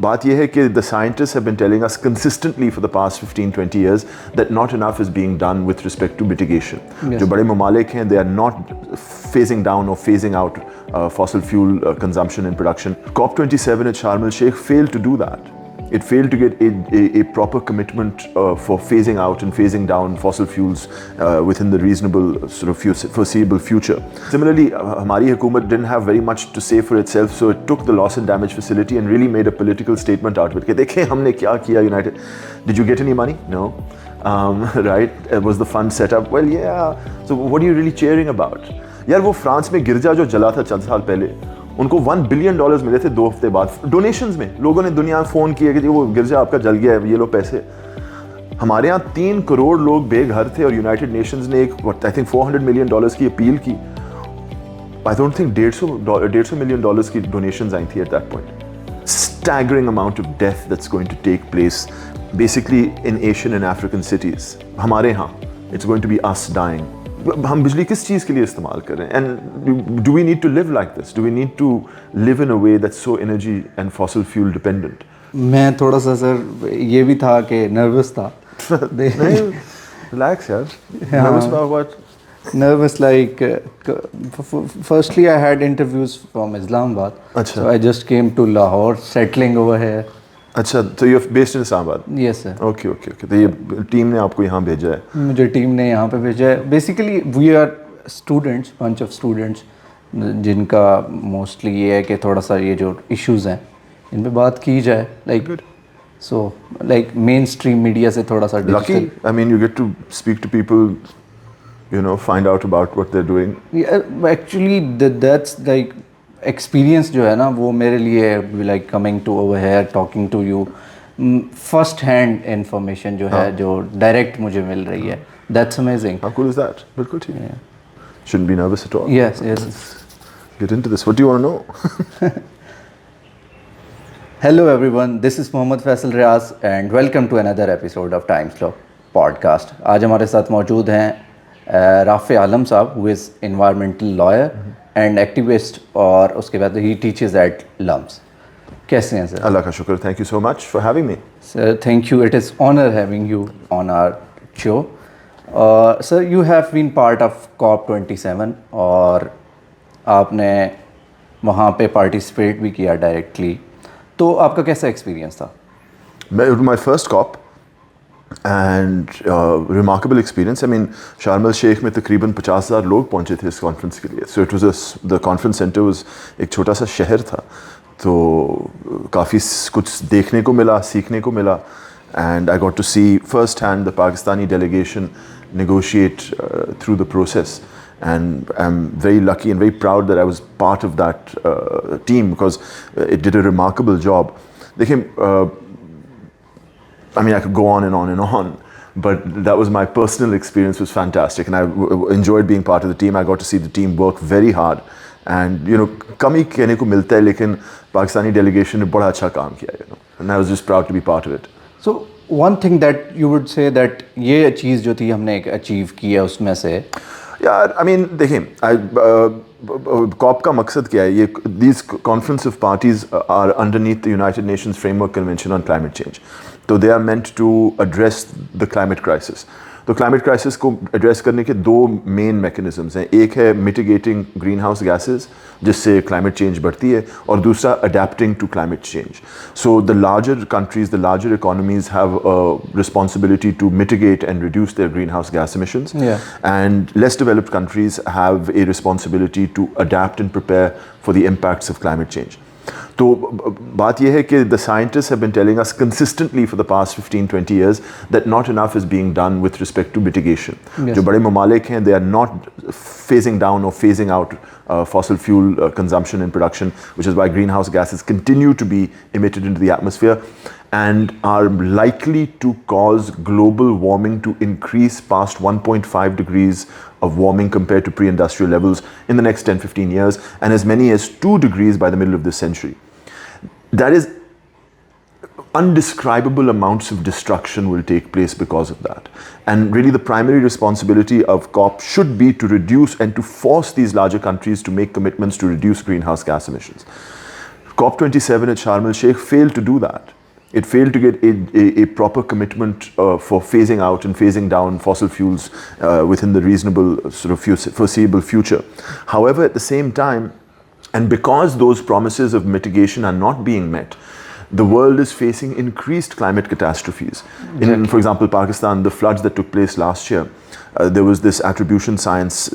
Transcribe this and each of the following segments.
बात यह है कि the scientists have been telling us consistently for the past 15-20 years that not enough is being done with respect to mitigation. Yes. जो बड़े ममालिक हैं, they are not phasing down or phasing out fossil fuel consumption and production. COP27 at Sharm el-Sheikh failed to do that. It failed to get a proper commitment for phasing out and phasing down fossil fuels within the reasonable sort of foreseeable future. Similarly, हमारी हुकूमत didn't have very much to say for itself, so it took the loss and damage facility and really made a political statement out of it. कि देखें हमने क्या किया United. Did you get any money? No. Right? Was the fund set up? Well, yeah. So what are you really cheering about? यार वो France में गिरजा जो जला था चंद साल पहले, उनको $1 बिलियन मिले थे 2 हफ्ते बाद डोनेशंस में। लोगों ने दुनिया में फ़ोन किया कि वो गिरजा आपका जल गया है, ये लो पैसे। हमारे यहाँ 3 करोड़ लोग बेघर थे और यूनाइटेड नेशंस ने एक आई थिंक $400 मिलियन की अपील की। आई डोंट थिंक $150 मिलियन की डोनेशंस आई थी at that point. Staggering amount of death that's going to take place basically in Asian and African cities. हमारे यहाँ it's going to be us dying. हम बिजली किस चीज़ के लिए इस्तेमाल कर रहे हैं? And do we need to live like this? Do we need to live in a way that's so energy and fossil fuel dependent? मैं थोड़ा सा सर ये भी था कि नर्वस था। नहीं, रिलैक्स यार। Nervous about what? Nervous, like firstly I had interviews from Islamabad. अच्छा. So I just came to Lahore, settling over here. अच्छा, तो you based in Islamabad? Yes sir. Okay okay okay. तो ये टीम ने आपको यहाँ भेजा है? मुझे टीम ने यहाँ पे भेजा है। Basically we are students, bunch of students, जिनका मोस्टली ये है कि थोड़ा सा ये जो इश्यूज़ हैं इन पे बात की जाए, like so like mainstream media से थोड़ा सा lucky. I mean you get to speak to people, you know, find out about what they're doing. Yeah, actually that's like experience जो है ना वो मेरे लिए like coming to over here talking to you, first hand information जो है जो direct मुझे मिल रही है, that's amazing. How cool is that? बिल्कुल ठीक। Shouldn't be nervous at all. Yes. Get into this. What do you want to know? Hello everyone, this is Mohammad Faisal Riaz and welcome to another episode of Timesglo podcast. आज हमारे साथ मौजूद हैं राफ़े आलम साहब, who is environmental lawyer and activist, और उसके बाद he teaches at LUMS. कैसे हैं सर? अल्लाह का शुक्र, thank you so much for having me. Sir, thank you. It is honor having you on our show. Sir, you have been part of COP27 और आपने वहाँ पे participate भी किया directly. तो आपका कैसा experience था? My first COP and remarkable experience. I mean, Sharm el-Sheikh में तकरीबन 50,000 लोग पहुँचे थे इस कॉन्फ्रेंस के लिए. So it was the conference center was एक छोटा सा शहर था, तो काफ़ी कुछ देखने को मिला, सीखने को मिला, and I got to see firsthand the Pakistani delegation negotiate through the process, and I'm very lucky and very proud that I was part of that team because it did a remarkable job. देखिए, I mean, I could go on and on and on, but that was my personal experience was fantastic, and I enjoyed being part of the team. I got to see the team work very hard, and you know, कम ही कहने को मिलता है, लेकिन Pakistani delegation ने बड़ा अच्छा काम किया, you know, and I was just proud to be part of it. So one thing that you would say that ये चीज़ जो थी हमने एक achieve किया उसमें से? यार, I mean, देखें, COP का मकसद क्या है? ये these conference of parties are underneath the United Nations Framework Convention on Climate Change. तो they are meant to address the climate crisis. तो climate crisis को address करने के 2 main mechanisms हैं. एक है mitigating greenhouse gases, जिससे climate change बढ़ती है, और दूसरा adapting to climate change. So the larger countries, the larger economies have a responsibility to mitigate and reduce their greenhouse gas emissions. Yeah. And less developed countries have a responsibility to adapt and prepare for the impacts of climate change. तो बात यह है कि the scientists have been telling us consistently for the past 15-20 years that not enough is being done with respect to mitigation. Yes. जो बड़े ममालिक हैं, they are not phasing down or phasing out fossil fuel consumption and production, which is why greenhouse gases continue to be emitted into the atmosphere and are likely to cause global warming to increase past 1.5 degrees of warming compared to pre-industrial levels in the next 10-15 years, and as many as 2 degrees by the middle of this century. That is, undescribable amounts of destruction will take place because of that. And really the primary responsibility of COP should be to reduce and to force these larger countries to make commitments to reduce greenhouse gas emissions. COP27 at Sharm el-Sheikh failed to do that. It failed to get a proper commitment for phasing out and phasing down fossil fuels within the reasonable sort of foreseeable future. However, at the same time, and because those promises of mitigation are not being met, the world is facing increased climate catastrophes. In, for example, Pakistan, the floods that took place last year, there was this attribution science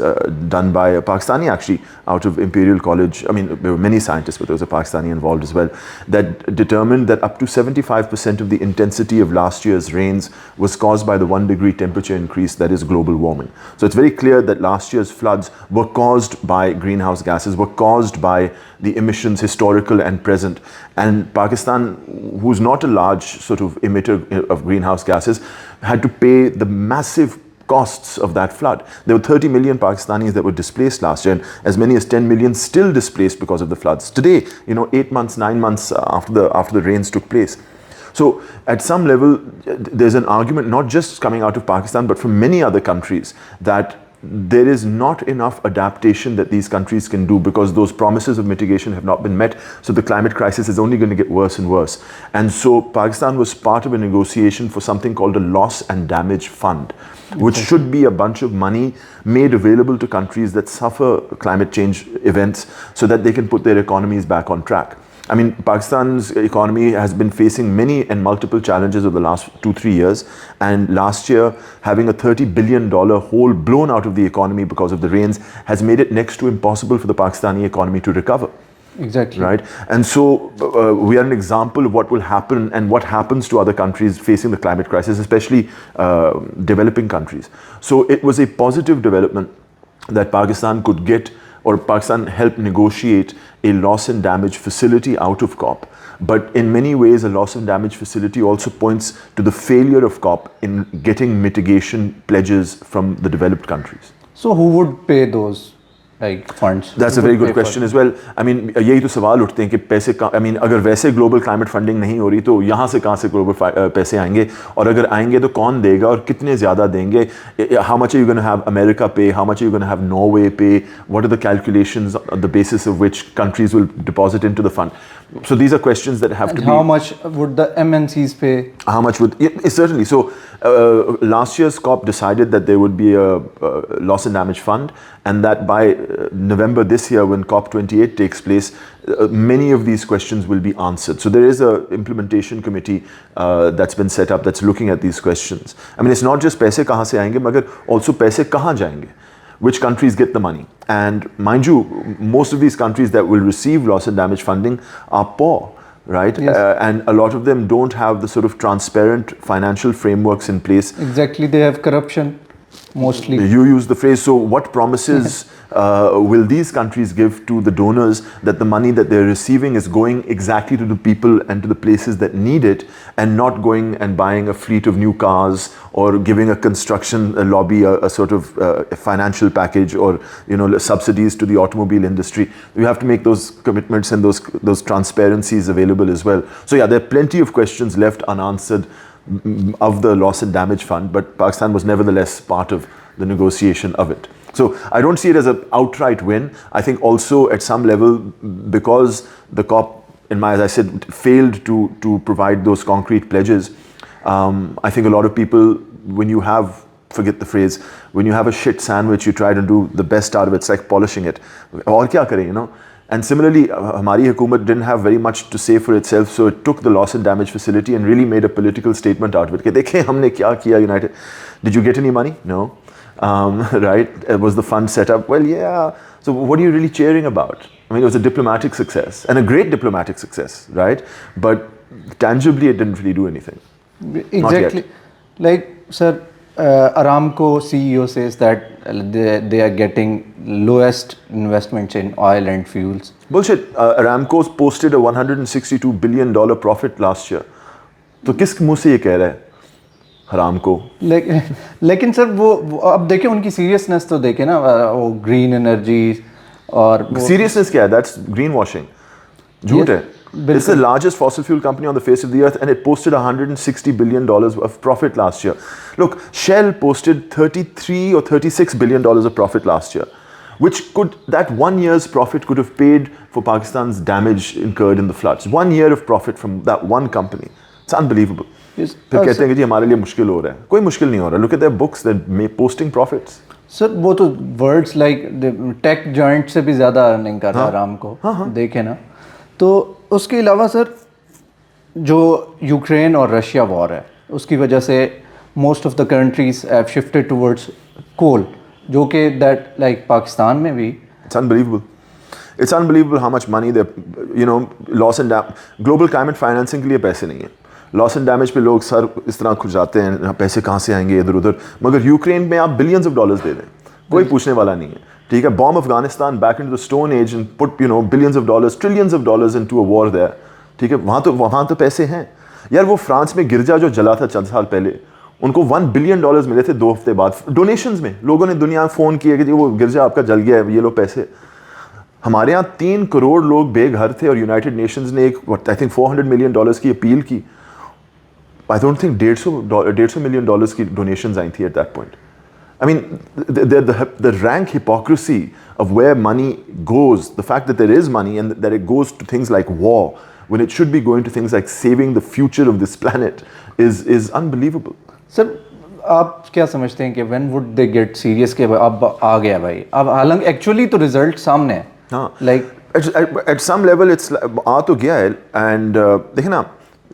done by a Pakistani actually out of Imperial College. I mean, there were many scientists, but there was a Pakistani involved as well, that determined that up to 75% of the intensity of last year's rains was caused by the 1 degree temperature increase that is global warming. So it's very clear that last year's floods were caused by greenhouse gases, were caused by the emissions, historical and present. And Pakistan, who's not a large sort of emitter of greenhouse gases, had to pay the massive costs of that flood. There were 30 million Pakistanis that were displaced last year, and as many as 10 million still displaced because of the floods. Today, 8 months, 9 months after the rains took place. So at some level, there's an argument not just coming out of Pakistan, but from many other countries, that there is not enough adaptation that these countries can do because those promises of mitigation have not been met. So the climate crisis is only going to get worse and worse. And so Pakistan was part of a negotiation for something called a loss and damage fund, which should be a bunch of money made available to countries that suffer climate change events so that they can put their economies back on track. I mean, Pakistan's economy has been facing many and multiple challenges over the last 2-3 years. And last year, having a $30 billion hole blown out of the economy because of the rains has made it next to impossible for the Pakistani economy to recover. Exactly. Right? And so we are an example of what will happen and what happens to other countries facing the climate crisis, especially developing countries. So it was a positive development that Pakistan could get, or Pakistan helped negotiate a loss and damage facility out of COP. But in many ways, a loss and damage facility also points to the failure of COP in getting mitigation pledges from the developed countries. So who would pay those funds? That's a very good question as well. I mean, यही तो सवाल उठते हैं कि पैसे I mean, अगर वैसे global climate funding नहीं हो रही तो यहाँ से कहाँ से global पैसे आएंगे, और अगर आएंगे तो कौन देगा और कितने ज़्यादा देंगे? How much are you going to have America pay? How much are you going to have Norway pay? What are the calculations on the basis of which countries will deposit into the fund? So these are questions that have to be. How much would the MNCs pay? How much would, certainly. So last year's COP decided that there would be a loss and damage fund, and that by November this year, when COP28 takes place, many of these questions will be answered. So there is a implementation committee that's been set up that's looking at these questions. I mean, it's not just पैसे कहाँ से आएंगे, मगर also पैसे कहाँ जाएंगे? Which countries get the money? And mind you, most of these countries that will receive loss and damage funding are poor, right? Yes. And a lot of them don't have the sort of transparent financial frameworks in place. Exactly, they have corruption, mostly. You use the phrase, so what promises will these countries give to the donors that the money that they're receiving is going exactly to the people and to the places that need it, and not going and buying a fleet of new cars or giving a construction lobby a sort of financial package, or subsidies to the automobile industry? You have to make those commitments and those transparencies available as well. So yeah, there are plenty of questions left unanswered of the loss and damage fund, but Pakistan was nevertheless part of the negotiation of it. So I don't see it as an outright win. I think also at some level, because the COP, as I said, failed to provide those concrete pledges, I think a lot of people, when you have, forget the phrase, when you have a shit sandwich, you try to do the best out of it. It's like polishing it. Aur kya kare, And similarly, Hamari Hukumat didn't have very much to say for itself, so it took the loss and damage facility and really made a political statement out of it. Ke dekhe humne kya kiya, United. Did you get any money? No. Right? Was the fund set up? Well, yeah. So what are you really cheering about? I mean, it was a diplomatic success, and a great diplomatic success, right? But tangibly, it didn't really do anything. Exactly. Like, sir, ARAMCO CEO says that they are getting lowest investments in oil and fuels. Bullshit. Aramco's posted a $162 billion profit last year. तो किस मुंह से ये कह रहा है Aramco? लेकिन sir वो अब देखें उनकी सीरियसनेस तो देखें ना, वो ग्रीन एनर्जी और सीरियसनेस क्या है? That's green washing. झूठ है. It's the largest fossil fuel company on the face of the earth, and it posted $160 billion of profit last year. Look, Shell posted $33 or $36 billion of profit last year. that 1 year's profit could have paid for Pakistan's damage incurred in the floods. 1 year of profit from that one company. It's unbelievable. Yes. फिर कहते हैं कि जी हमारे लिए मुश्किल हो रहा है. कोई मुश्किल नहीं हो रहा. Look at their books, they're posting profits. Sir वो तो वर्ड्स लाइक टेक जॉइंट से भी ज़्यादा अर्निंग कर रहा है आरामको. देखे ना. तो उसके अलावा सर जो यूक्रेन और रशिया वॉर है उसकी वजह से most of the countries have shifted towards coal, जो कि दैट लाइक पाकिस्तान में भी. It's unbelievable how much money loss and damage. Global climate financing के लिए पैसे नहीं है. लॉस एंड डैमेज पे लोग सर इस तरह खुद जाते हैं, पैसे कहाँ से आएंगे इधर उधर. मगर यूक्रेन में आप बिलियंस ऑफ डॉलर्स दे दें, कोई पूछने वाला नहीं है. ठीक है, bomb Afghanistan back into the stone age and put billions of dollars, trillions of dollars into a war there. ठीक है, वहाँ तो पैसे हैं यार. वो फ्रांस में गिरजा जो जला था चंद साल पहले, उनको $1 बिलियन मिले थे 2 हफ्ते बाद डोनेशंस में. लोगों ने दुनिया में फ़ोन किया कि जी वो गिरजा आपका जल गया है, ये लो पैसे. हमारे यहाँ 3 करोड़ लोग बेघर थे और यूनाइटेड नेशंस ने एक आई थिंक $400 मिलियन की अपील की. I don't think $150 million की donations आई थी at that point. I mean, the rank hypocrisy of where money goes, the fact that there is money and that it goes to things like war, when it should be going to things like saving the future of this planet, is unbelievable. Sir, आप क्या समझते हैं कि when would they get serious कि अब आ गया भाई, अब हालांकि actually तो result सामने है. हाँ. Like at some level it's आ तो गया है. And देखिए ना,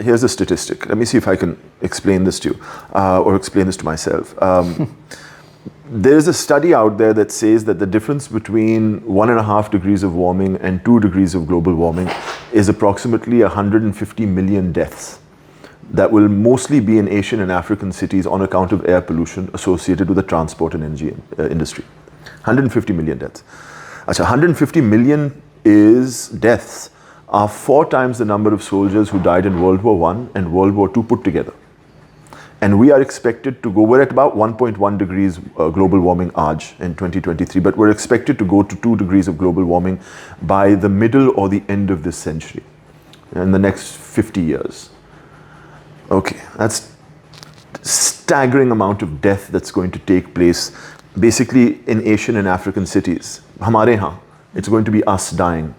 here's a statistic. Let me see if I can explain this to you or explain this to myself. There is a study out there that says that the difference between 1.5 degrees of warming and 2 degrees of global warming is approximately 150 million deaths that will mostly be in Asian and African cities on account of air pollution associated with the transport and energy industry. 150 million deaths. Achha, 150 million is deaths are 4 times the number of soldiers who died in World War I and World War II put together. And we are expected to go, we're at about 1.1 degrees global warming aaj in 2023, but we're expected to go to 2 degrees of global warming by the middle or the end of this century, in the next 50 years. Okay, that's staggering amount of death that's going to take place basically in Asian and African cities. Hamare yahan, it's going to be us dying.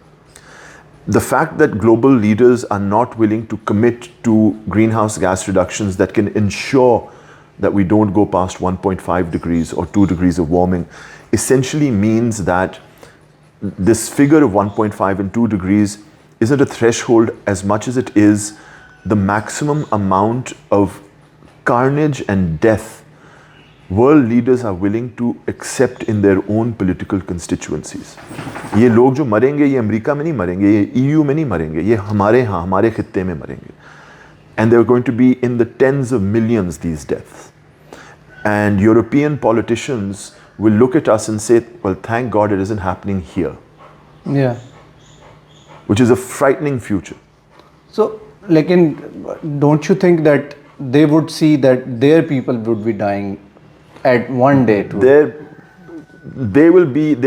The fact that global leaders are not willing to commit to greenhouse gas reductions that can ensure that we don't go past 1.5 degrees or 2 degrees of warming essentially means that this figure of 1.5 and 2 degrees isn't a threshold as much as it is the maximum amount of carnage and death world leaders are willing to accept in their own political constituencies. ये लोग जो मरेंगे ये America में नहीं मरेंगे, ये EU में नहीं मरेंगे, ये हमारे यहाँ हमारे खित्ते में मरेंगे. And they're going to be in the tens of millions, these deaths. And European politicians will look at us and say, well, thank God it isn't happening here. Yeah. Which is a frightening future. So, like, don't you think that they would see that their people would be dying at one day too? They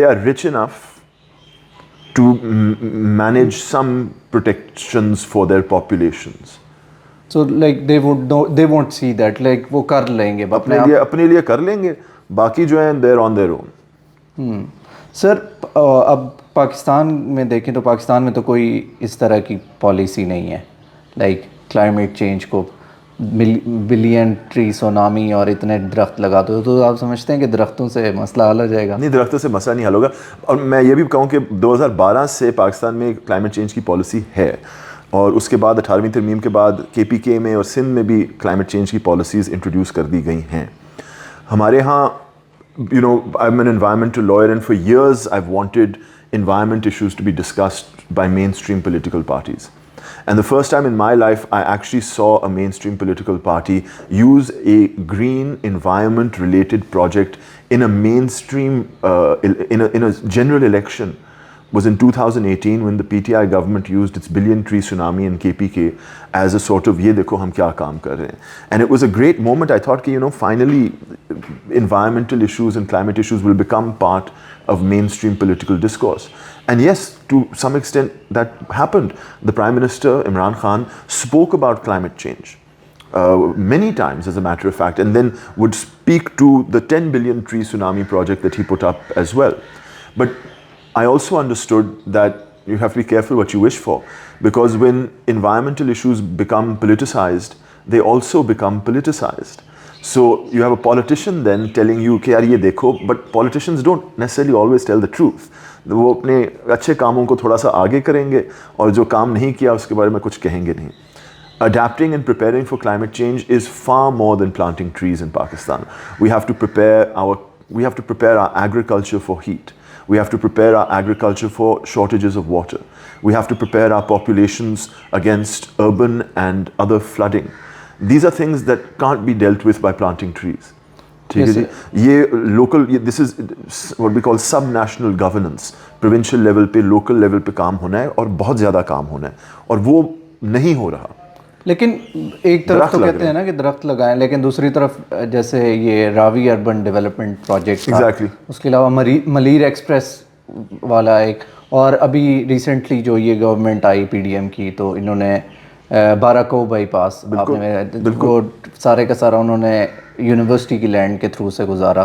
are rich enough to manage some protections for their populations. So like they won't see that, like वो कर लेंगे अपने लिए कर लेंगे, बाकी जो हैं they're on their own. Sir अब पाकिस्तान में देखें तो पाकिस्तान में तो कोई इस तरह की पॉलिसी नहीं है, लाइक क्लाइमेट चेंज को बिलियन ट्री सोनामी और इतने दरख्त लगा दो, तो आप समझते हैं कि दरख्तों से मसला हल हो जाएगा? नहीं, दरख्तों से मसला नहीं हल होगा. और मैं ये भी कहूँ कि 2012 से पाकिस्तान में क्लाइमेट चेंज की पॉलिसी है और उसके बाद 18वीं तरमीम के बाद KPK में और सिंध में भी क्लाइमेट चेंज की पॉलिसीज़ इंट्रोड्यूस कर दी गई हैं. हमारे यहाँ I'm an environmental lawyer and for years I've wanted environment issues to be discussed by mainstream political parties. And the first time in my life I actually saw a mainstream political party use a green environment related project in a mainstream, in a general election was in 2018 when the PTI government used its billion tree tsunami and KPK as a sort of ye dekho hum kya kaam kar rahe hain. And it was a great moment. I thought ki, finally environmental issues and climate issues will become part of mainstream political discourse. And yes, to some extent that happened. The Prime Minister Imran Khan spoke about climate change many times, as a matter of fact, and then would speak to the 10 billion tree tsunami project that he put up as well. But I also understood that you have to be careful what you wish for, because when environmental issues become politicized, they also become politicized. So you have a politician then telling you कि यार ये देखो, but politicians don't necessarily always tell the truth. वो अपने अच्छे कामों को थोड़ा सा आगे करेंगे और जो काम नहीं किया उसके बारे में कुछ कहेंगे नहीं. Adapting and preparing for climate change is far more than planting trees in Pakistan. We have to prepare our agriculture for heat. We have to prepare our agriculture for shortages of water. We have to prepare our populations against urban and other flooding. These are things that can't be dealt with by planting trees. ठीक है जी, ये this is what we call sub-national governance. Provincial level पे, local level पे काम होना है और बहुत ज़्यादा काम होना है और वो नहीं हो रहा. लेकिन एक तरफ तो कहते हैं ना कि दरख्त लगाएं, लेकिन दूसरी तरफ जैसे ये Ravi urban development project Exactly. उसके अलावा मलीर एक्सप्रेस वाला एक, और अभी रिसेंटली जो ये गवर्नमेंट आई पीडीएम की, तो इन्होंने बाराको बाईपास आपने वो सारे का सारा उन्होंने यूनिवर्सिटी की लैंड के थ्रू से गुजारा.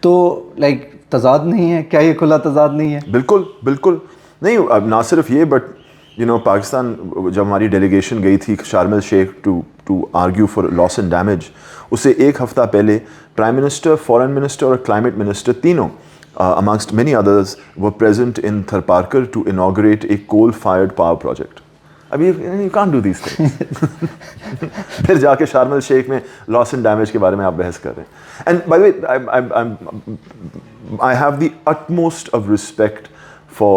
तो लाइक तजाद नहीं है क्या? ये खुला तजाद नहीं है? बिल्कुल बिल्कुल नहीं. अब ना सिर्फ ये, बट पाकिस्तान जब हमारी डेलीगेशन गई थी Sharm El Sheikh to argue for loss and damage, उससे एक हफ्ता पहले प्राइम मिनिस्टर, फॉरेन मिनिस्टर और क्लाइमेट मिनिस्टर तीनों amongst many others were present in Tharparkar to inaugurate a coal-fired power project. I mean, you can't do these things. फिर जाके शार्म El Sheikh में loss and damage के बारे में आप बहस कर रहे हैं. And by the way, I have the utmost of respect for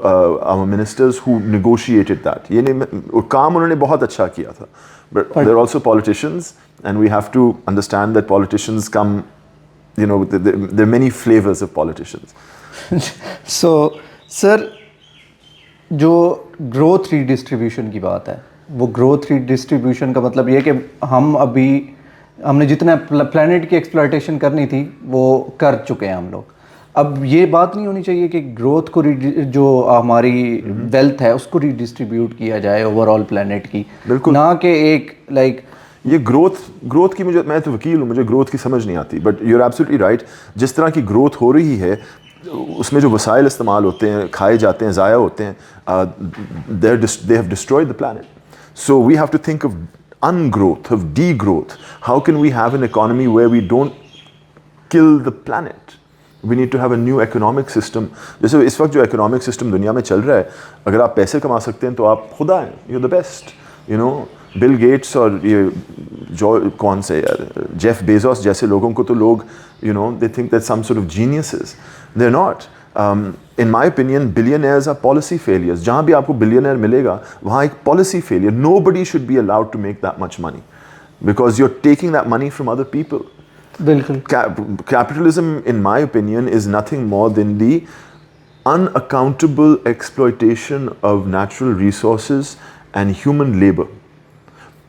our ministers who negotiated that. ये नहीं, काम उन्होंने बहुत अच्छा किया था. But they're also politicians, and we have to understand that politicians come, there are many flavors of politicians. So, sir, जो growth redistribution की बात है, वो ग्रोथ रीडिस्ट्रीब्यूशन का मतलब ये कि हमने जितना प्लैनेट की एक्सप्लॉयटेशन करनी थी वो कर चुके हैं हम लोग. अब ये बात नहीं होनी चाहिए कि ग्रोथ को जो हमारी वेल्थ है उसको रीडिस्ट्रीब्यूट किया जाए ओवरऑल प्लैनेट की, ना कि एक लाइक ये ग्रोथ की, मैं तो वकील हूँ, मुझे ग्रोथ की समझ नहीं आती. But you are absolutely right. जिस तरह की ग्रोथ हो रही है उसमें जो वसाइल इस्तेमाल होते हैं, खाए जाते हैं, ज़ाया होते हैं, they have destroyed the planet. So we have to think of ungrowth, of degrowth. How can we have an economy where we don't kill the planet? We need to have a new economic system. जैसे इस वक्त जो economic system दुनिया में चल रहा है, अगर आप पैसे कमा सकते हैं तो आप खुदा हैं, you're the best. Bill Gates और ये कौन से यार जेफ बेजोस जैसे लोगों को तो लोग they think that some sort of geniuses. They're not. In my opinion, billionaires are policy failures. जहाँ भी आपको billionaire मिलेगा वहाँ एक policy failure. Nobody should be allowed to make that much money because you're taking that money from other people. बिल्कुल. Capitalism, in my opinion, is nothing more than the unaccountable exploitation of natural resources and human labor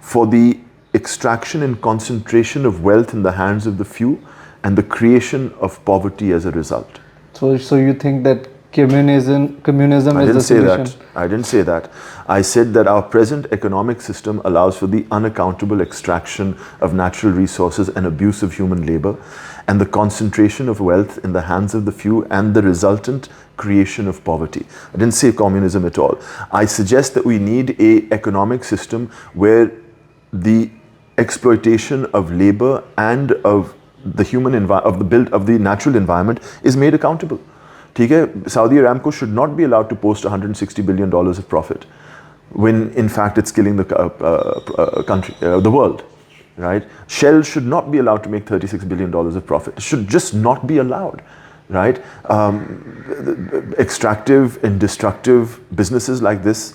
for the extraction and concentration of wealth in the hands of the few and the creation of poverty as a result. So you think that communism is the solution? I didn't say that. I said that our present economic system allows for the unaccountable extraction of natural resources and abuse of human labor and the concentration of wealth in the hands of the few and the resultant creation of poverty. I didn't say communism at all. I suggest that we need an economic system where the exploitation of labor and of the of the natural environment is made accountable. ठीक है, Saudi Aramco should not be allowed to post $160 billion of profit when in fact it's killing the world, right? Shell should not be allowed to make $36 billion of profit. It should just not be allowed, right? Extractive and destructive businesses like this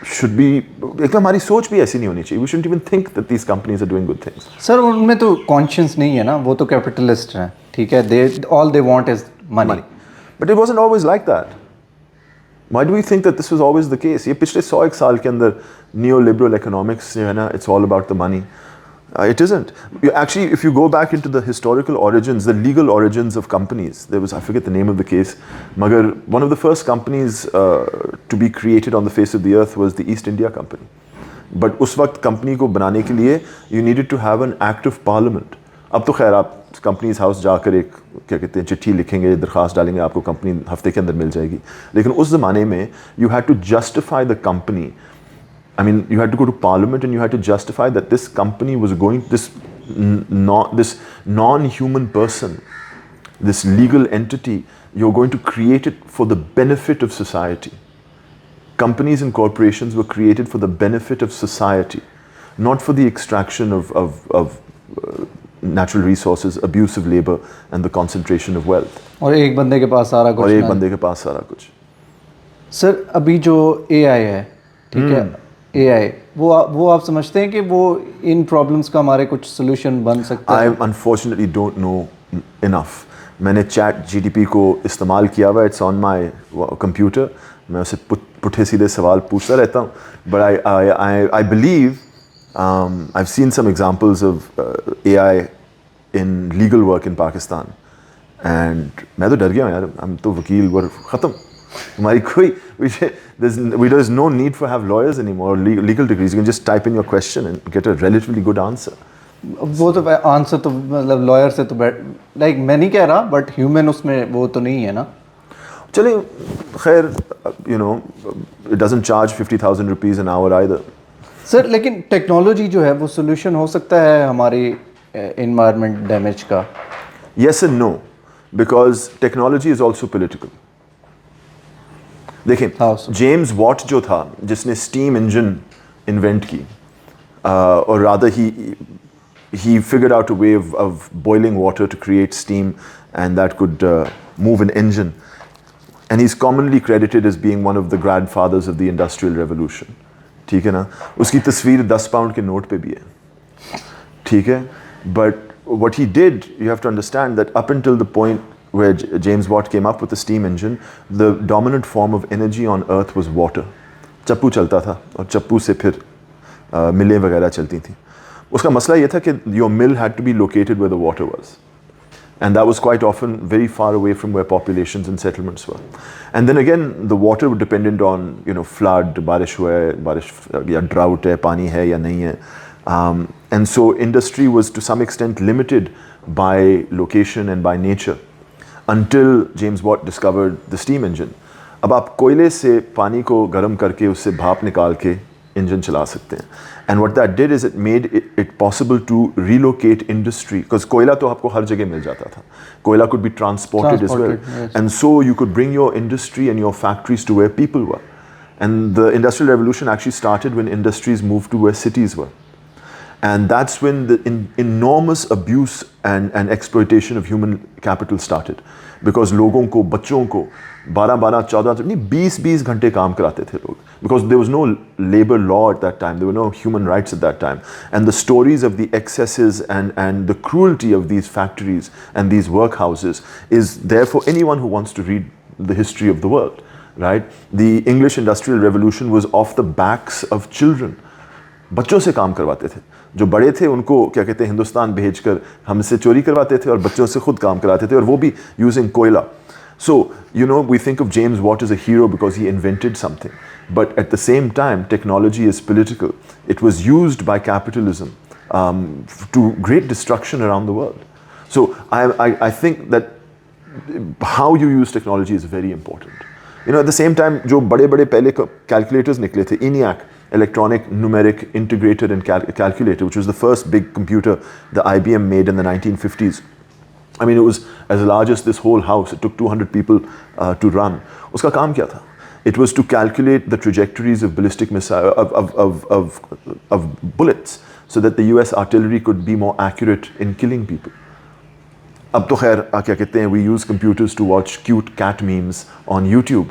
should be, एक हमारी सोच भी ऐसी नहीं होनी चाहिए. We shouldn't even think that these companies are doing good things. Sir उनमें तो conscience नहीं है ना, वो तो कैपिटलिस्ट हैं, ठीक है, all they want is money. But it wasn't always like that. Why do we think that this was always the case? ये पिछले 100 साल के अंदर neoliberal economics जो है ना, it's all about the money. It isn't. Actually, if you go back into the historical origins, the legal origins of companies, there was, I forget the name of the case, magar one of the first companies to be created on the face of the earth was the East India Company. But उस वक्त company को बनाने के लिए you needed to have an act of parliament. अब तो खैर आप कंपनीज हाउस जाकर एक क्या कहते हैं चिट्ठी लिखेंगे, दरख्वास्त डालेंगे, आपको कंपनी हफ्ते के अंदर मिल जाएगी। लेकिन उस ज़माने में you had to justify the company, I mean, you had to go to parliament and you had to justify that this company was going, this non-human person, this legal entity, you're going to create it for the benefit of society. Companies and corporations were created for the benefit of society, not for the extraction of natural resources, abuse of labor, and the concentration of wealth. और एक बंदे के पास सारा कुछ। और एक बंदे के पास सारा कुछ। सर अभी जो AI है, ठीक है, AI वो आप समझते हैं कि वो इन प्रॉब्लम्स का हमारे कुछ सोल्यूशन बन सकता है? I unfortunately don't know enough. मैंने चैट GTP को इस्तेमाल किया हुआ, it's on my computer, मैं उसे पुठे सीधे सवाल पूछता रहता हूँ, but I believe I've seen some examples of AI in legal work in Pakistan, and मैं तो डर गया हूँ यार, हम तो वकील वर ख़त्म, हमारी कोई there's no need for have lawyers anymore or legal degrees. You can just type in your question and get a relatively good answer. वो तो आंसर तो मतलब लॉयर से तो लाइक मैं नहीं कह रहा, बट ह्यूमन उसमें वो तो नहीं है ना। चले खैर, you know, it doesn't charge 50,000 rupees an hour either. Sir लेकिन टेक्नोलॉजी जो है वो सोल्यूशन हो सकता है हमारी एनवायरनमेंट डैमेज का? Yes and no, because technology is also political. देखें, जेम्स वॉट जो था जिसने स्टीम इंजन इन्वेंट की, और rather he figured out a way of boiling water to create steam, and that could move an engine, and he's commonly credited as being one of the grandfathers of the industrial revolution. ठीक है ना, उसकी तस्वीर 10 pound के note पे भी है, ठीक है, but what he did, you have to understand that up until the point where James Watt came up with the steam engine, the dominant form of energy on earth was water. चप्पू चलता था और चप्पू से फिर मिलें वगैरह चलती थी। उसका मसला ये था कि your mill had to be located where the water was, and that was quite often very far away from where populations and settlements were. And then again, the water was dependent on, you know, flood, बारिश हुआ है, बारिश या drought है, पानी है या नहीं है, and so industry was to some extent limited by location and by nature. Until James Watt discovered the steam engine. अब आप कोयले से पानी को गर्म करके उससे भाप निकाल के इंजन चला सकते हैं. And what that did is it made it possible to relocate industry, because कोयला तो आपको हर जगह मिल जाता था. कोयला could be transported as well. Yes. And so you could bring your industry and your factories to where people were. And the Industrial Revolution actually started when industries moved to where cities were. And that's when the enormous abuse and exploitation of human capital started. Because लोगों को, बच्चों को 12-12, 14, नहीं 20-20 घंटे काम कराते थे लोग. Because there was no labor law at that time. There were no human rights at that time. And the stories of the excesses and the cruelty of these factories and these workhouses is there for anyone who wants to read the history of the world. Right? The English Industrial Revolution was off the backs of children. बच्चों से काम करवाते थे, जो बड़े थे उनको क्या कहते हैं हिंदुस्तान भेजकर हमसे चोरी करवाते थे और बच्चों से खुद काम कराते थे, और वो भी यूजिंग कोयला. So, you know, we think of James Watt as a hero because he invented something, but at the same time technology is political. It was used by capitalism to great destruction around the world. So I think that how you use technology is very important. You know, at the same time जो बड़े बड़े पहले calculators निकले थे, ENIAC, electronic numeric integrated and calculator, which was the first big computer the IBM made in the 1950s. I mean, it was as large as this whole house. It took 200 people to run. उसका काम क्या था? It was to calculate the trajectories of ballistic missile of bullets, so that the US artillery could be more accurate in killing people. अब तो खैर क्या कहते हैं, we use computers to watch cute cat memes on YouTube,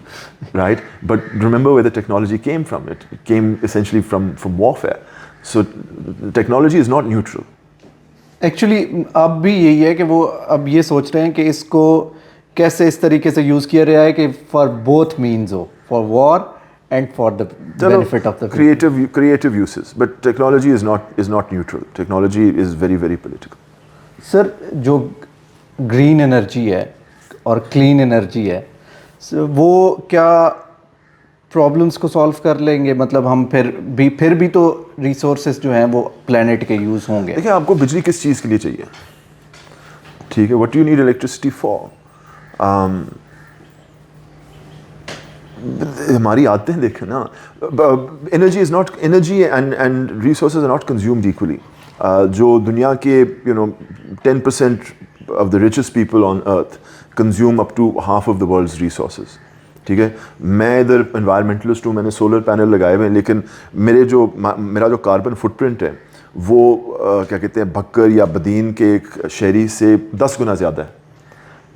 right? But remember where the technology came from. It came essentially from warfare. So technology is not neutral. Actually अब भी यही है कि वो अब ये सोच रहे हैं कि इसको कैसे इस तरीके से यूज़ किया रहा है कि for both means हो, for war and for the benefit of the creative uses. But technology is not neutral. Technology is very, very political. Sir जो ग्रीन एनर्जी है और क्लीन एनर्जी है, वो क्या प्रॉब्लम्स को सॉल्व कर लेंगे? मतलब हम फिर भी तो रिसोर्सेज जो हैं वो प्लेनेट के यूज़ होंगे. देखिए, आपको बिजली किस चीज़ के लिए चाहिए? ठीक है, what do you need electricity for? हमारी आदतें देखें ना, energy and resources are not consumed equally. जो दुनिया के 10% of the richest people on earth consume up to half of the world's resources. ठीक है, मैं इधर environmentalist हूँ, मैंने सोलर पैनल लगाए हुए हैं, लेकिन मेरा जो कार्बन फुटप्रिंट है वो क्या कहते हैं, भक्कर या बदीन के एक शहरी से 10 गुना ज़्यादा है,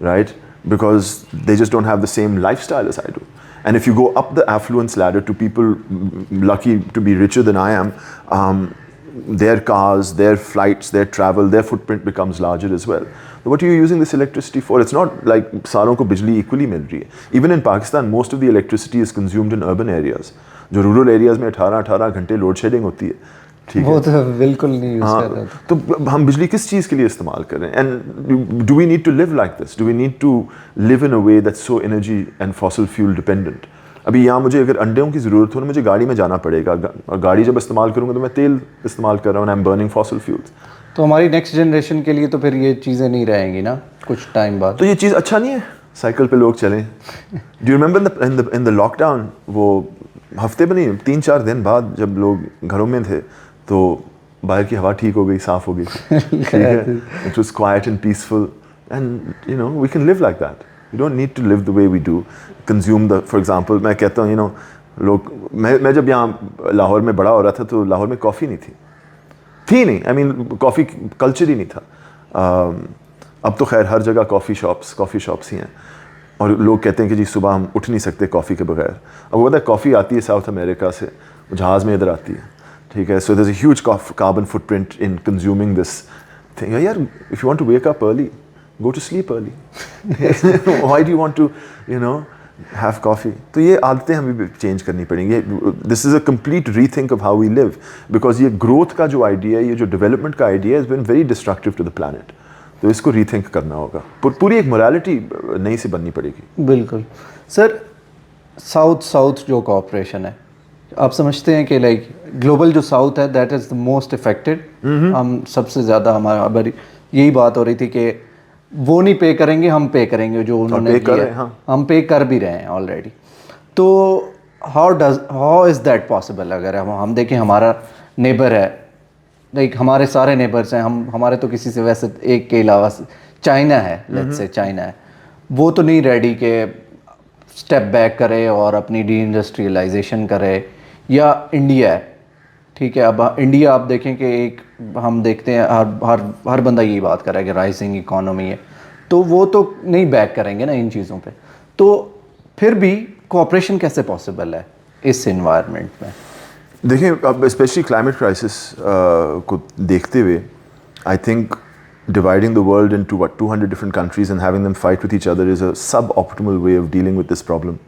right? Because they just don't have the same lifestyle as I do. And if you go up the affluence ladder to people lucky to be richer than I am, their cars, their flights, their travel, their footprint becomes larger as well. So what are you using this electricity for? It's not like सारों को बिजली equally मिल रही है. Even in Pakistan, most of the electricity is consumed in urban areas. जो rural areas में 18 घंटे load shedding होती है. ठीक वो तो बिल्कुल नहीं यूज़ कर रहे थे. तो हम बिजली किस चीज़ के लिए इस्तेमाल कर रहे हैं? And do we need to live like this? Do we need to live in a way that's so energy and fossil fuel dependent? अभी यहाँ मुझे अगर अंडों की ज़रूरत हो तो मुझे गाड़ी में जाना पड़ेगा, और गाड़ी जब इस्तेमाल करूँगा तो मैं तेल इस्तेमाल कर रहा हूँ, I am burning fossil fuels. तो हमारी नेक्स्ट जनरेशन के लिए तो फिर ये चीज़ें नहीं रहेंगी ना कुछ टाइम बाद. तो ये चीज़ अच्छा नहीं है साइकिल पे लोग चलें. Do you remember in the lockdown, वो हफ्ते में नहीं 3-4 दिन बाद जब लोग घरों में थे तो बाहर की हवा ठीक हो गई, साफ़ हो गई. ठीक है, it was quite and peaceful, and we can live like that. You don't need to live the way we do. Consume for example, मैं कहता हूँ लोग, मैं जब यहाँ लाहौर में बड़ा हो रहा था तो लाहौर में कॉफ़ी नहीं थी नहीं, I mean कॉफ़ी कल्चर ही नहीं था. अब तो खैर हर जगह कॉफ़ी शॉप्स ही हैं, और लोग कहते हैं कि जी सुबह हम उठ नहीं सकते कॉफ़ी के बगैर. अब वो पता है कॉफ़ी आती है साउथ अमेरिका से, जहाज़ में इधर आती है. ठीक है, so there's a huge carbon footprint in consuming this thing. यार, if you want to wake up early, go to sleep early. Why do you want to have coffee? तो ये आदतें हमें भी चेंज करनी पड़ेंगी. This is a complete rethink of how we live, because ये growth का जो आइडिया है, ये जो डेवलपमेंट का आइडिया है, has been very destructive to the planet. तो इसको रीथिंक करना होगा. पूरी एक मोरालिटी नई से बननी पड़ेगी. बिल्कुल सर. साउथ जो कॉपरेशन है, आप समझते हैं कि लाइक ग्लोबल जो साउथ है that is the most affected. हम सबसे ज़्यादा, हमारा यही बात हो रही थी कि वो नहीं पे करेंगे, हम पे करेंगे जो उन्होंने किया. हाँ. हम पे कर भी रहे हैं ऑलरेडी. तो हाउ इज़ दैट पॉसिबल? अगर हम देखें हमारा नेबर है, लाइक हमारे सारे नेबर्स हैं, हमारे तो किसी से वैसे एक के अलावा चाइना है, लेट्स से चाइना है, वो तो नहीं रेडी के स्टेप बैक करे और अपनी डी इंडस्ट्रियलाइजेशन करे. या इंडिया है, ठीक है, अब इंडिया आप देखें कि एक हम देखते हैं हर बंदा यही बात कर रहा है कि राइजिंग इकोनॉमी है, तो वो तो नहीं बैक करेंगे ना इन चीज़ों पे. तो फिर भी कोऑपरेशन कैसे पॉसिबल है इस इन्वायरमेंट में? देखिए, अब स्पेशली क्लाइमेट क्राइसिस को देखते हुए, I think dividing the world into 200 different countries and having them fight with each other is a suboptimal way of dealing with this problem.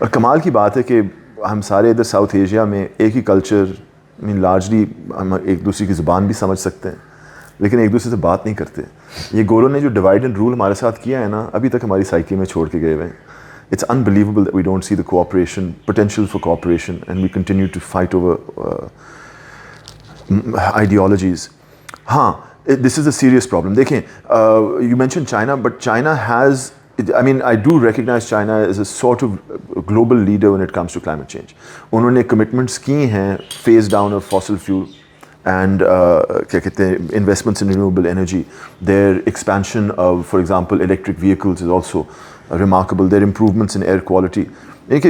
और कमाल की बात है कि हम सारे इधर साउथ एशिया में एक ही कल्चर, लार्जली हम एक दूसरे की ज़ुबान भी समझ सकते हैं, लेकिन एक दूसरे से बात नहीं करते. ये गोरों ने जो डिवाइड एंड रूल हमारे साथ किया है ना, अभी तक हमारी साइकी में छोड़ के गए हुए हैं. It's unbelievable that we don't see the potential for cooperation, and we continue to fight over ideologies. हाँ, this is a serious problem. देखें, you mentioned China, but China has, I do recognize China as a sort of global leader when it comes to climate change. उन्होंने commitments की हैं, phase down of fossil fuel and क्या कहते हैं, investments in renewable energy. Their expansion of, for example, electric vehicles is also remarkable. Their improvements in air quality. एक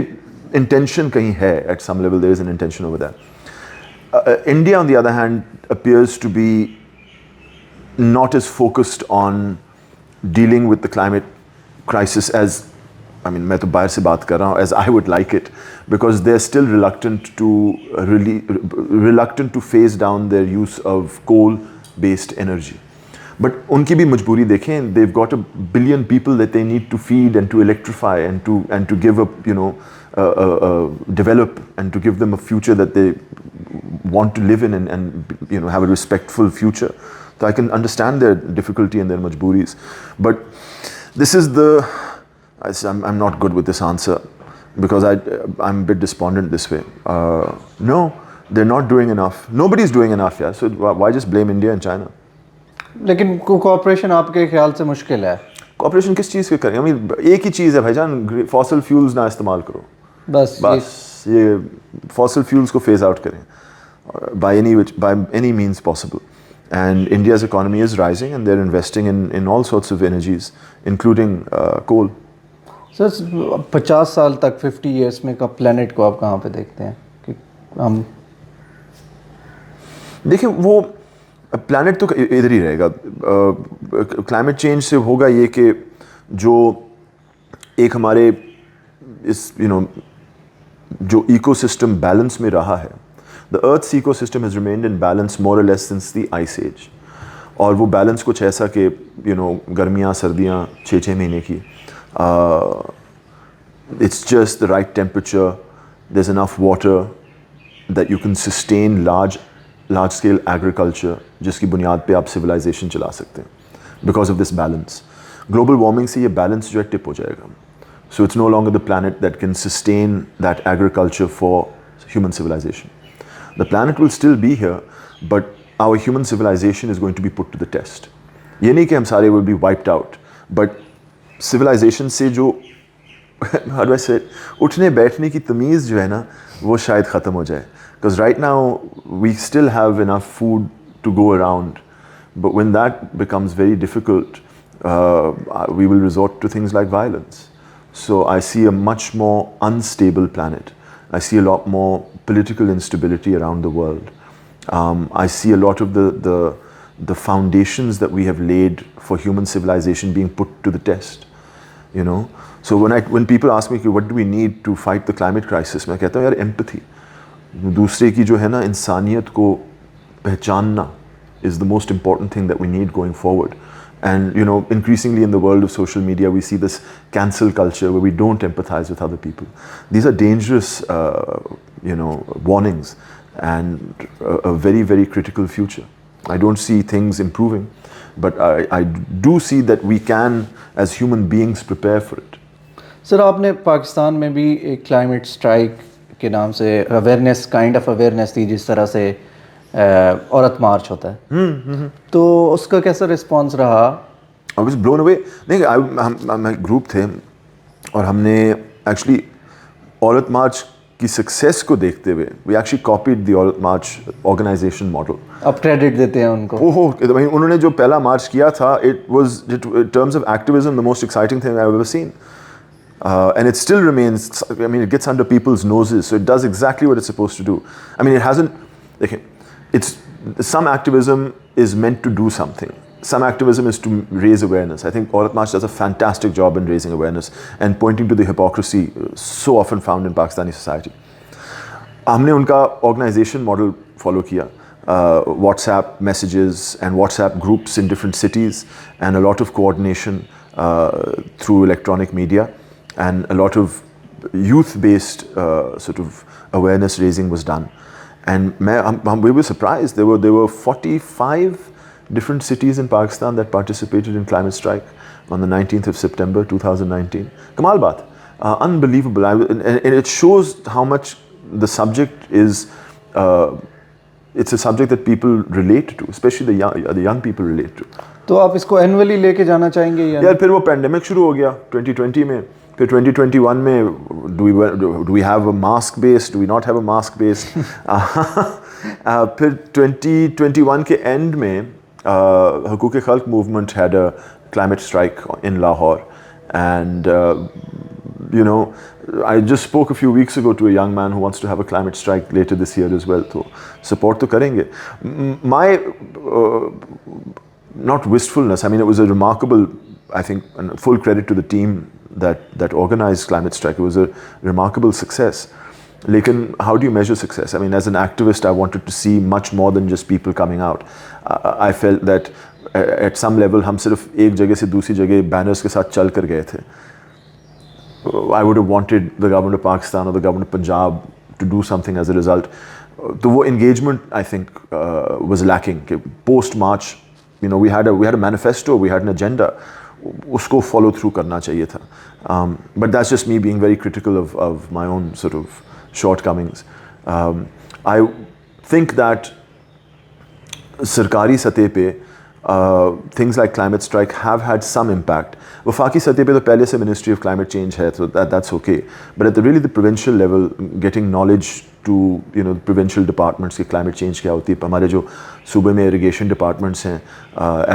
intention कहीं है, at some level there is an intention over there. India, on the other hand, appears to be not as focused on dealing with the climate crisis as, मैं तो बाहर से बात कर रहा हूँ, as I would like it, because they're still reluctant to phase down their use of coal-based energy. But उनकी भी मजबूरी देखें, they've got 1 billion people that they need to feed and to electrify and to give up, develop and to give them a future that they want to live in and have a respectful future. So I can understand their difficulty and their majburis. But this is I'm not good with this answer because I'm a bit despondent this way. No, they're not doing enough. Nobody's doing enough, yeah. So why just blame India and China? लेकिन cooperation आपके ख्याल से मुश्किल है? Corporation किस चीज़ के करें? I mean, एक ही चीज़ है भाईजान, फॉसिल फ्यूल्स ना इस्तेमाल करो, बस ये फॉसिल फ्यूल्स को फेज आउट करें by any means possible. And India's economy is rising and they're investing in all sorts of energies, including coal. Sir 50 साल तक 50 इयर्स में कब प्लेनेट को आप कहाँ पे देखते हैं कि हम? देखिए वो प्लैनेट तो इधर ही रहेगा। क्लाइमेट चेंज से होगा ये कि जो एक हमारे इस जो इकोसिस्टम बैलेंस में रहा है, the earth's ecosystem has remained in balance more or less since the ice age. और वो बैलेंस कुछ ऐसा कि गर्मियाँ सर्दियाँ 6-6 महीने की, it's just the right temperature, there's enough water that you can sustain large scale agriculture जिसकी बुनियाद पे आप civilization चला सकते हैं because of this balance. Global warming से ये balance जो है tip हो जाएगा. So it's no longer the planet that can sustain that agriculture for human civilization. The planet will still be here, but our human civilization is going to be put to the test. ये नहीं कि हम सारे will be wiped out, but civilization से जो how do I say it, उठने बैठने की तमीज़ जो है ना वो शायद ख़त्म हो जाए. Because right now we still have enough food to go around, but when that becomes very difficult, we will resort to things like violence. So I see a much more unstable planet. I see a lot more political instability around the world. I see a lot of the foundations that we have laid for human civilization being put to the test. So when people ask me what do we need to fight the climate crisis, मैं कहता हूँ यार empathy. दूसरे की जो है ना इंसानियत को पहचानना is the most important thing that we need going forward. And increasingly in the world of social media we see this cancel culture where we don't empathize with other people. These are dangerous warnings and a very, very critical future. I don't see things improving, but I do see that we can as human beings prepare for it. Sir आपने पाकिस्तान में भी एक climate strike के नाम से awareness थी, जिस तरह से औरत मार्च होता है, तो उसका कैसा रिस्पांस रहा? I was blown away. नहीं, हम एक ग्रुप थे और हमने एक्चुअली औरत मार्च की सक्सेस को देखते हुए we actually copied the औरत मार्च organization model. आप क्रेडिट देते हैं उनको? उन्होंने जो पहला मार्च किया था, it was in terms of activism the most exciting thing I've ever seen. And it still remains, I mean, it gets under people's noses, so it does exactly what it's supposed to do. I mean, it hasn't, some activism is meant to do something. Some activism is to raise awareness. I think Aurat March does a fantastic job in raising awareness and pointing to the hypocrisy so often found in Pakistani society. हमने उनका organization model follow किया. WhatsApp messages and WhatsApp groups in different cities and a lot of coordination through electronic media. And a lot of youth-based sort of awareness raising was done, and we were surprised. There were 45 different cities in Pakistan that participated in climate strike on the 19th of September 2019. Kamal baat, unbelievable, and it shows how much the subject is. It's a subject that people relate to, especially the young people relate to. तो आप इसको annually लेके जाना चाहेंगे यार? फिर वो pandemic शुरू हो गया 2020 में, फिर 2021 में do we have a mask based, do we not have a mask based? फिर 2021 के एंड में हुकूक खल्क movement had a climate strike in Lahore, and I just spoke a few weeks ago to a young man who wants to have a climate strike later this year as well. So support to करेंगे. My not wistfulness, I mean, it was a remarkable, I think, and full credit to the team that organized climate strike. It was a remarkable success. Lekin, how do you measure success? I mean, as an activist, I wanted to see much more than just people coming out. I felt that at some level, हम सिर्फ एक जगह से दूसरी जगह banners के साथ चल कर गए थे. I would have wanted the government of Pakistan or the government of Punjab to do something as a result. The engagement, I think, was lacking. Post March, we had a manifesto, we had an agenda. Usko follow through karna chahiye tha. But that's just me being very critical of my own sort of shortcomings. I think that सरकारी सतह पे things like climate strike have had some impact. वफाकी सतह पे तो पहले से Ministry of Climate Change है, so that's okay. But at the provincial level, getting knowledge to the provincial departments कि climate change क्या होती है. हमारे जो सूबे में irrigation departments हैं,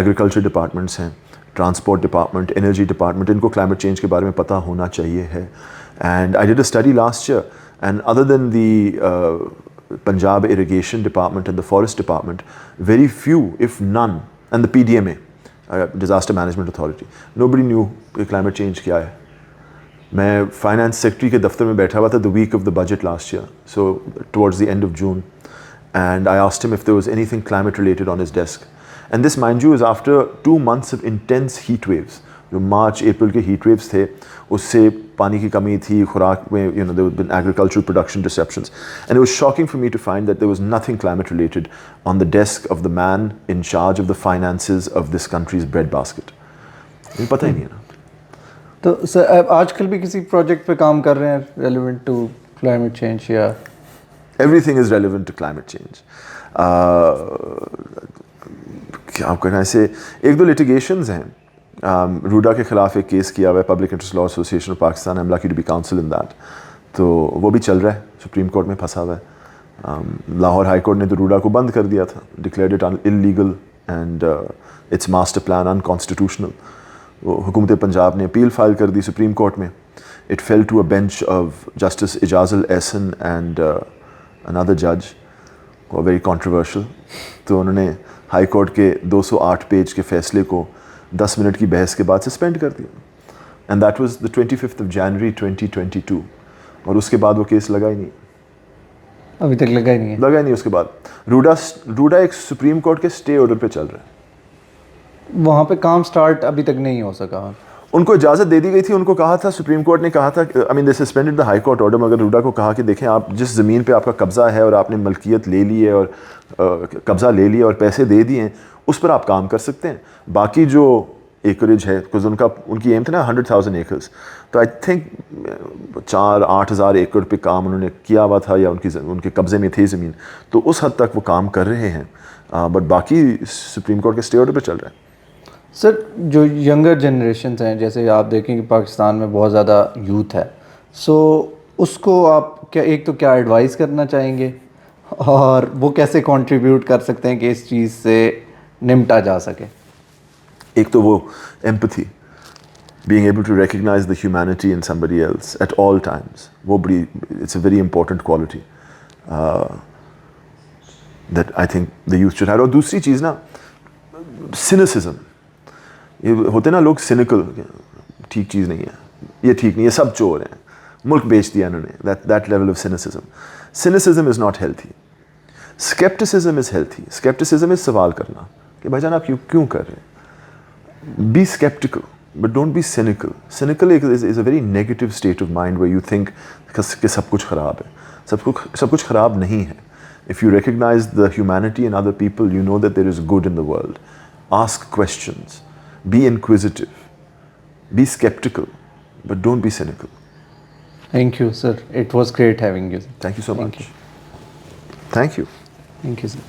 agriculture departments हैं, transport department, energy department, इनको climate change के बारे में पता होना चाहिए है. And I did a study last year, and other than the Punjab irrigation department and the forest department, very few, if none, and the PDMA, disaster management authority, nobody knew कि climate change क्या है. मैं finance secretary के दफ्तर में बैठा हुआ था the week of the budget last year, so towards the end of June, and I asked him if there was anything climate related on his desk. And this, mind you, is after 2 months of intense heat waves. जो March, April के heat waves थे, उससे पानी की कमी थी, खुराक में, there had been agricultural production disruptions. And it was shocking for me to find that there was nothing climate related on the desk of the man in charge of the finances of this country's breadbasket. मुझे पता ही नहीं है ना. तो sir आप आजकल भी किसी प्रोजेक्ट पे काम कर रहे हैं relevant to climate change या? Everything is relevant to climate change. क्या आप कहना ऐसे एक दो litigations हैं. रूडा के खिलाफ एक केस किया हुआ है, public interest law association of Pakistan. I am lucky to be council in that. तो वो भी चल रहा है, सुप्रीम कोर्ट में फंसा हुआ है. लाहौर हाई कोर्ट ने तो रूडा को बंद कर दिया था, declared it illegal and its master plan unconstitutional. वो हुकूमत पंजाब ने अपील फाइल कर दी सुप्रीम कोर्ट में. It fell to a bench of Justice Ijazul Ahsan and another जज, वो वेरी कॉन्ट्रोवर्शियल. तो उन्होंने हाई कोर्ट के 208 पेज के फैसले को 10 मिनट की बहस के बाद सस्पेंड कर दिया. And that was the 25th of January 2022. और उसके बाद वो केस लगा ही नहीं. अभी तक लगा ही नहीं है. लगा ही नहीं उसके बाद. रूडा एक सुप्रीम कोर्ट के स्टे ऑर्डर पे चल रहा है. वहाँ पे काम स्टार्ट अभी तक नहीं हो सका. उनको इजाज़त दे दी गई थी. उनको कहा था, सुप्रीम कोर्ट ने कहा था, I mean they suspended the high court order, मगर रूडा को कहा कि देखें आप जिस ज़मीन पे आपका कब्ज़ा है और आपने मलकियत ले ली है और कब्ज़ा ले लिया और पैसे दे दिए हैं, उस पर आप काम कर सकते हैं. बाकी जो एकरेज है, बिकॉज उनकी एम था ना 100,000 एकर्स, तो आई थिंक 4-8 हज़ार एकड़ पे काम उन्होंने किया हुआ था या उनके कब्ज़े में थी ज़मीन. तो उस हद तक वो काम कर रहे हैं. बट बाकी सुप्रीम कोर्ट के स्टे ऑर्डर पे चल रहा है. सर जो यंगर जनरेशन हैं, जैसे आप देखें कि पाकिस्तान में बहुत ज़्यादा यूथ है, सो उसको आप क्या एक तो क्या एडवाइस करना चाहेंगे और वो कैसे कंट्रीब्यूट कर सकते हैं कि इस चीज़ से निपटा जा सके? एक तो वो empathy, being able to recognize the humanity in somebody else at all times, वो बड़ी, it's a very important quality that I think the youth should have. और दूसरी चीज़ ना, cynicism. ये होते ना लोग cynical, ठीक चीज़ नहीं है, ये ठीक नहीं है, सब चोर हैं, मुल्क बेच दिया इन्होंने. That level of cynicism. Cynicism is not healthy. Skepticism is healthy. Skepticism is सवाल करना कि भाईजान आप क्यों कर रहे हैं. Be skeptical, but don't be cynical. Cynical is a very negative state of mind where you think कि सब कुछ ख़राब है. सब कुछ ख़राब नहीं है. If you recognize the humanity in other people, you know that there is good in the world. Ask questions. Be inquisitive. Be skeptical, but don't be cynical. Thank you, sir. It was great having you. Thank you so much. Thank you. Thank you. Thank you, sir.